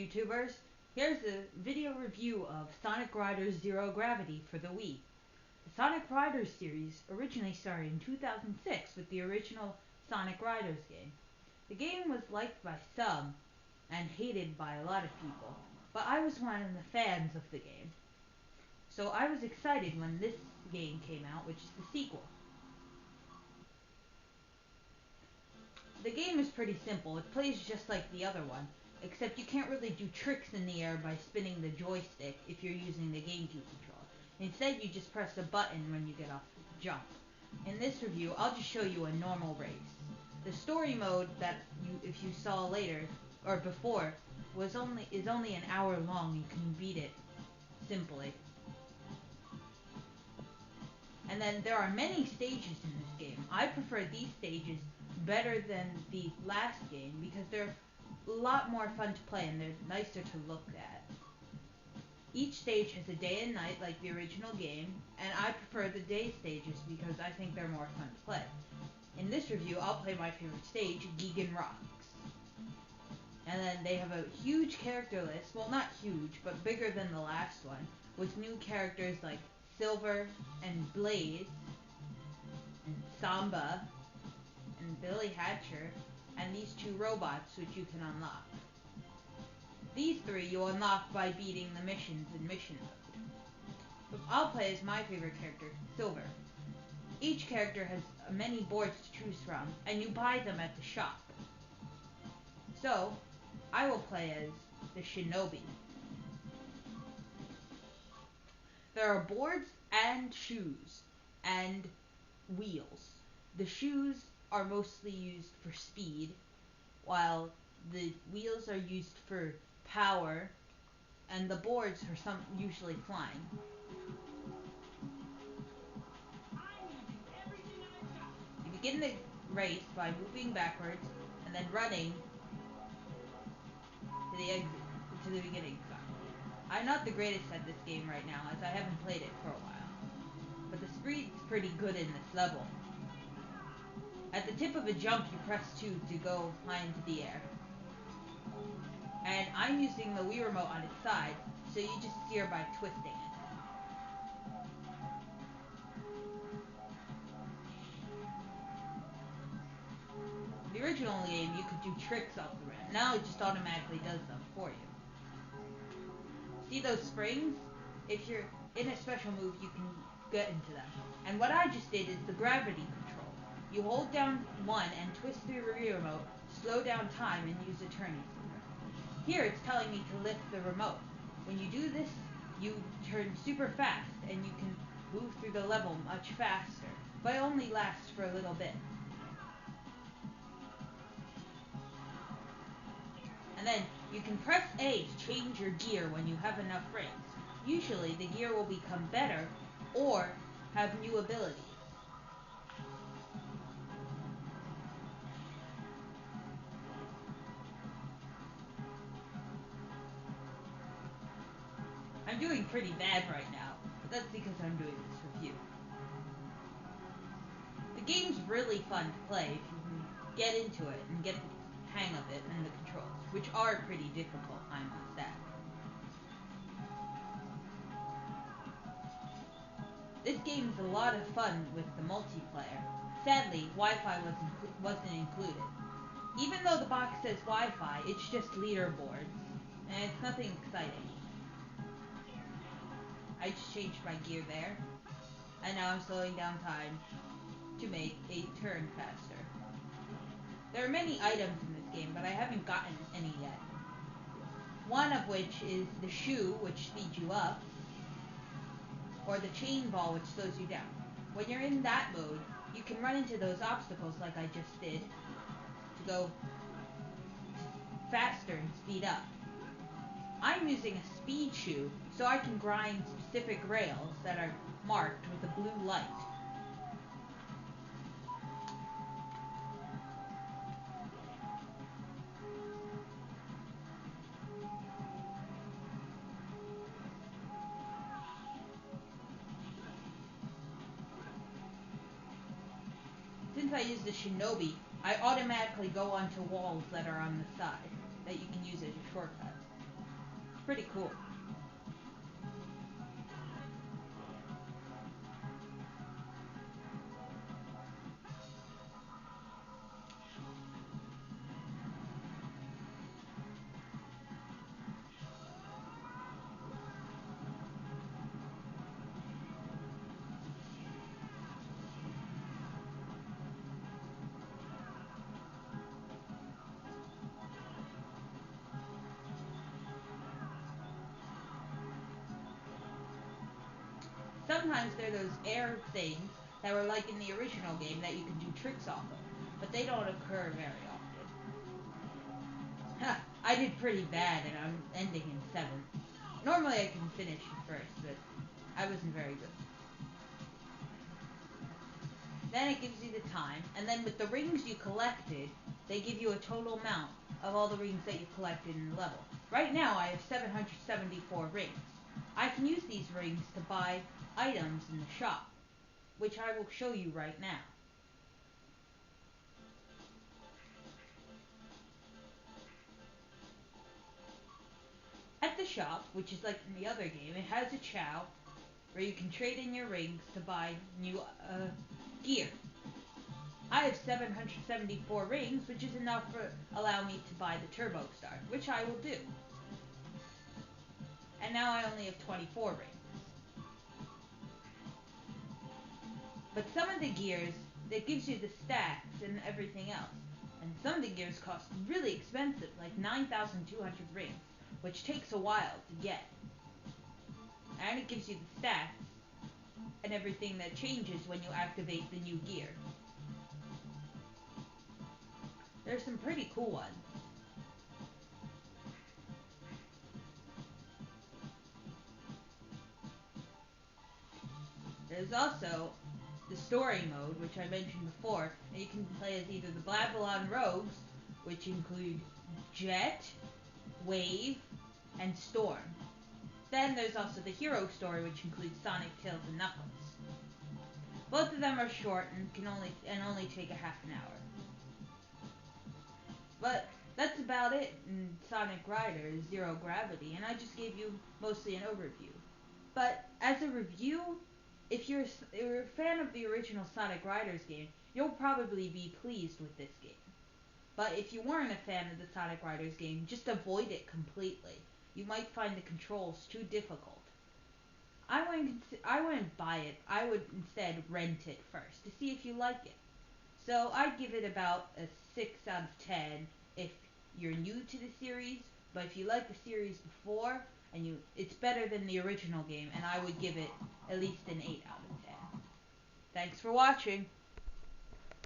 YouTubers? Here's a video review of Sonic Riders Zero Gravity for the Wii. The Sonic Riders series originally started in 2006 with the original Sonic Riders game. The game was liked by some and hated by a lot of people, but I was one of the fans of the game. So I was excited when this game came out, which is the sequel. The game is pretty simple. It plays just like the other one, except you can't really do tricks in the air by spinning the joystick if you're using the GameCube controller. Instead, you just press the button when you get off the jump. In this review, I'll just show you a normal race. The story mode that if you saw later, or before, is only an hour long. You can beat it simply. And then there are many stages in this game. I prefer these stages better than the last game because they're a lot more fun to play and they're nicer to look at. Each stage has a day and night like the original game, and I prefer the day stages because I think they're more fun to play. In this review, I'll play my favorite stage, Gigan Rocks. And then they have a huge character list, well not huge, but bigger than the last one, with new characters like Silver and Blaze, and Samba, and Billy Hatcher, and these two robots which you can unlock. These three you unlock by beating the missions in mission mode. But I'll play as my favorite character, Silver. Each character has many boards to choose from, and you buy them at the shop. So, I will play as the Shinobi. There are boards and shoes, and wheels. The shoes are mostly used for speed, while the wheels are used for power, and the boards are usually flying. You begin the race by moving backwards and then running to the beginning spot. I'm not the greatest at this game right now, as I haven't played it for a while, but the speed's pretty good in this level. At the tip of a jump, you press 2 to go high into the air. And I'm using the Wii remote on its side, so you just steer by twisting it. In the original game, you could do tricks off the ramp. Now it just automatically does them for you. See those springs? If you're in a special move, you can get into them. And what I just did is the gravity control. You hold down 1 and twist the Wii remote, slow down time, and use a turning finger. Here it's telling me to lift the remote. When you do this, you turn super fast, and you can move through the level much faster, but it only lasts for a little bit. And then you can press A to change your gear when you have enough rings. Usually the gear will become better or have new abilities. I'm doing pretty bad right now, but that's because I'm doing this review. The game's really fun to play if you can get into it and get the hang of it and the controls, which are pretty difficult, I must add. This game is a lot of fun with the multiplayer. Sadly, Wi-Fi wasn't included. Even though the box says Wi-Fi, it's just leaderboards, and it's nothing exciting. I just changed my gear there, and now I'm slowing down time to make a turn faster. There are many items in this game, but I haven't gotten any yet. One of which is the shoe, which speeds you up, or the chain ball, which slows you down. When you're in that mode, you can run into those obstacles like I just did, to go faster and speed up. I'm using a speed shoe, so I can grind specific rails that are marked with a blue light. Since I use the Shinobi, I automatically go onto walls that are on the side, that you can use as a shortcut. pretty cool. Sometimes there are those air things that were like in the original game that you can do tricks off of, but they don't occur very often. I did pretty bad and I'm ending in 7th. Normally I can finish first, but I wasn't very good. Then it gives you the time, and then with the rings you collected, they give you a total amount of all the rings that you've collected in the level. Right now I have 774 rings. I can use these rings to buy items in the shop, which I will show you right now. At the shop, which is like in the other game, it has a chow where you can trade in your rings to buy new gear. I have 774 rings, which is enough to allow me to buy the Turbo Star, which I will do. And now I only have 24 rings. But some of the gears, that gives you the stats and everything else. And some of the gears cost really expensive, like 9,200 rings, which takes a while to get. And it gives you the stats and everything that changes when you activate the new gear. There's some pretty cool ones. There's also the story mode, which I mentioned before, and you can play as either the Babylon Rogues, which include Jet, Wave, and Storm. Then there's also the Hero story, which includes Sonic, Tails, and Knuckles. Both of them are short and can only take a half an hour. But that's about it in Sonic Riders Zero Gravity, and I just gave you mostly an overview. But as a review, if you're a fan of the original Sonic Riders game, you'll probably be pleased with this game. But if you weren't a fan of the Sonic Riders game, just avoid it completely. You might find the controls too difficult. I wouldn't buy it. I would instead rent it first to see if you like it. So I'd give it about a 6 out of 10 if you're new to the series, but if you like the series before, it's better than the original game, and I would give it at least an 8 out of 10. Thanks for watching.